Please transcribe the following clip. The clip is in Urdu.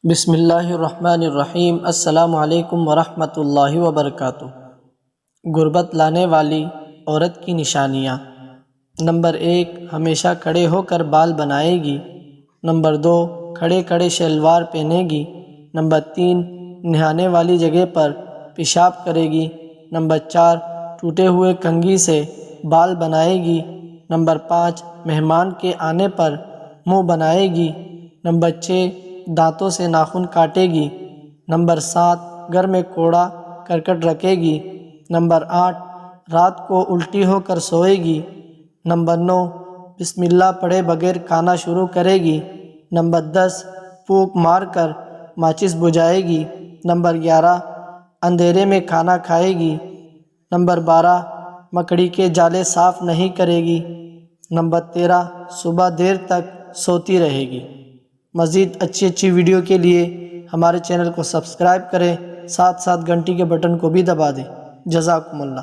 بسم اللہ الرحمن الرحیم۔ السلام علیکم ورحمۃ اللہ وبرکاتہ۔ غربت لانے والی عورت کی نشانیاں۔ نمبر 1، ہمیشہ کھڑے ہو کر بال بنائے گی۔ نمبر 2، کھڑے کھڑے شلوار پہنے گی۔ نمبر 3، نہانے والی جگہ پر پیشاب کرے گی۔ نمبر 4، ٹوٹے ہوئے کنگھی سے بال بنائے گی۔ نمبر 5، مہمان کے آنے پر منہ بنائے گی۔ نمبر 6، دانتوں سے ناخن کاٹے گی۔ نمبر 7، گھر میں کوڑا کرکٹ رکھے گی۔ نمبر 8، رات کو الٹی ہو کر سوئے گی۔ نمبر 9، بسم اللہ پڑھے بغیر کھانا شروع کرے گی۔ نمبر 10، پھونک مار کر ماچس بجھائے گی۔ نمبر 11، اندھیرے میں کھانا کھائے گی۔ نمبر 12، مکڑی کے جالے صاف نہیں کرے گی۔ نمبر 13، صبح دیر تک سوتی رہے گی۔ مزید اچھی ویڈیو کے لیے ہمارے چینل کو سبسکرائب کریں، ساتھ گھنٹی کے بٹن کو بھی دبا دیں۔ جزاکم اللہ۔